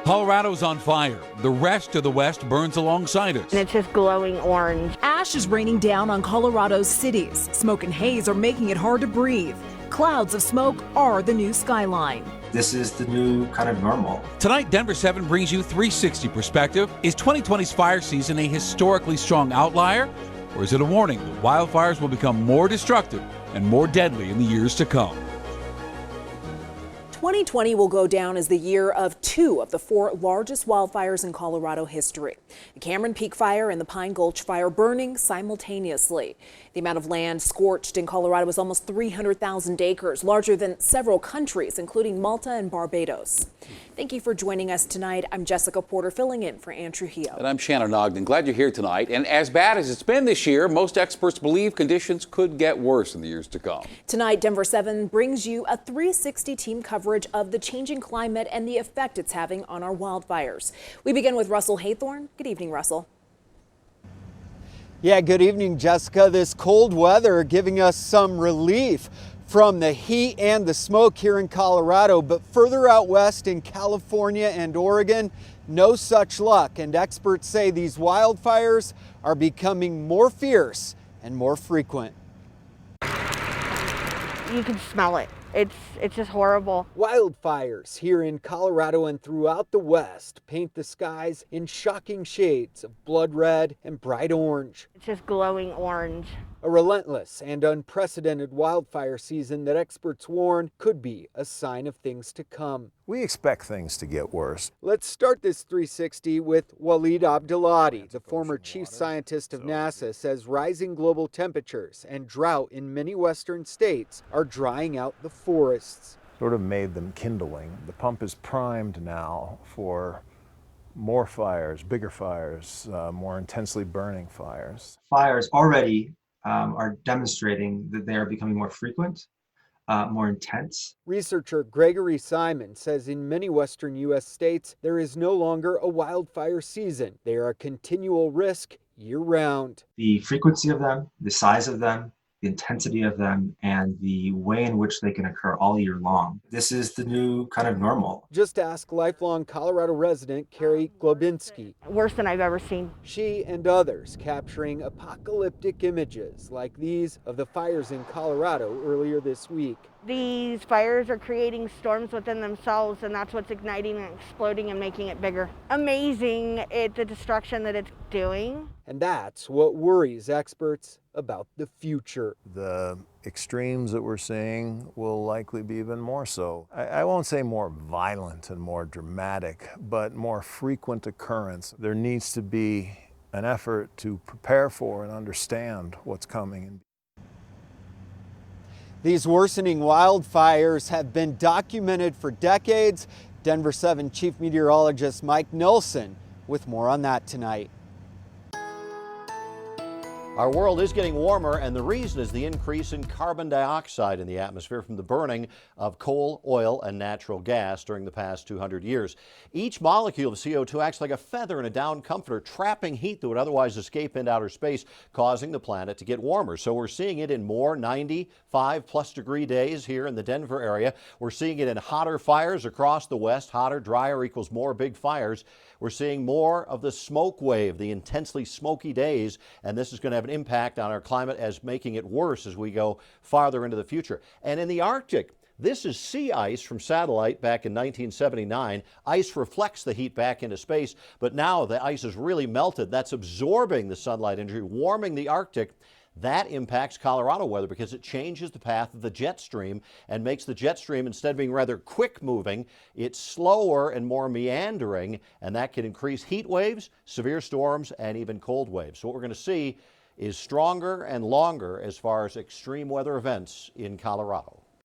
Colorado's on fire. The rest of the West burns alongside us. And it's just glowing orange. Ash is raining down on Colorado's cities. Smoke and haze are making it hard to breathe. Clouds of smoke are the new skyline. This is the new kind of normal. Tonight, Denver 7 brings you 360 perspective. Is 2020's fire season a historically strong outlier? Or is it a warning that wildfires will become more destructive and more deadly in the years to come? 2020 will go down as the year of two of the four largest wildfires in Colorado history. The Cameron Peak Fire and the Pine Gulch Fire burning simultaneously. The amount of land scorched in Colorado is almost 300,000 acres, larger than several countries, including Malta and Barbados. Thank you for joining us tonight. I'm Jessica Porter, filling in for Ann Trujillo. And I'm Shannon Ogden. Glad you're here tonight. And as bad as it's been this year, most experts believe conditions could get worse in the years to come. Tonight, Denver 7 brings you a 360 team coverage of the changing climate and the effect it's having on our wildfires. We begin with Russell HAYTHORN. Good evening, Russell. Yeah, good evening, Jessica. This cold weather giving us some relief from the heat and the smoke here in Colorado, but further out west in California and Oregon, no such luck. And experts say these wildfires are becoming more fierce and more frequent. You can smell it. It's just horrible. Wildfires here in Colorado and throughout the West paint the skies in shocking shades of blood red and bright orange. It's just glowing orange. A relentless and unprecedented wildfire season that experts warn could be a sign of things to come. We expect things to get worse. Let's start this 360 with WALEED ABDALATI. The former chief scientist of NASA says rising global temperatures and drought in many western states are drying out the forests. Sort of made them kindling. The pump is primed now for more fires, bigger fires, more intensely burning fires. Fires already are demonstrating that they are becoming more frequent, more intense. Researcher Gregory Simon says in many western U.S. states, there is no longer a wildfire season. They are a continual risk year-round. The frequency of them, the size of them, the intensity of them, and the way in which they can occur all year long. This is the new kind of normal. Just ask lifelong Colorado resident CARRI GLOBENSKY. Worse than I've ever seen. She and others capturing apocalyptic images like these of the fires in Colorado earlier this week. These fires are creating storms within themselves, and that's what's igniting and exploding and making it bigger. Amazing the destruction that it's doing. And that's what worries experts about the future. The extremes that we're seeing will likely be even more so. I won't say more violent and more dramatic, but more frequent occurrence. There needs to be an effort to prepare for and understand what's coming. These worsening wildfires have been documented for decades. Denver 7 Chief Meteorologist Mike Nilsson with more on that tonight. Our world is getting warmer, and the reason is the increase in carbon dioxide in the atmosphere from the burning of coal, oil, and natural gas during the past 200 years. Each molecule of CO2 acts like a feather in a down comforter, trapping heat that would otherwise escape into outer space, causing the planet to get warmer. So we're seeing it in more 95+ degree days here in the Denver area. We're seeing it in hotter fires across the West. Hotter, drier equals more big fires. We're seeing more of the smoke wave, the intensely smoky days, and this is going to have an impact on our climate as making it worse as we go farther into the future. And in the Arctic, this is sea ice from satellite back in 1979. Ice reflects the heat back into space, but now the ice is really melted. That's absorbing the sunlight energy, warming the Arctic. That impacts Colorado weather because it changes the path of the jet stream and makes the jet stream, instead of being rather quick moving, it's slower and more meandering, and that can increase heat waves, severe storms, and even cold waves. So what we're going to see is stronger and longer as far as extreme weather events in Colorado.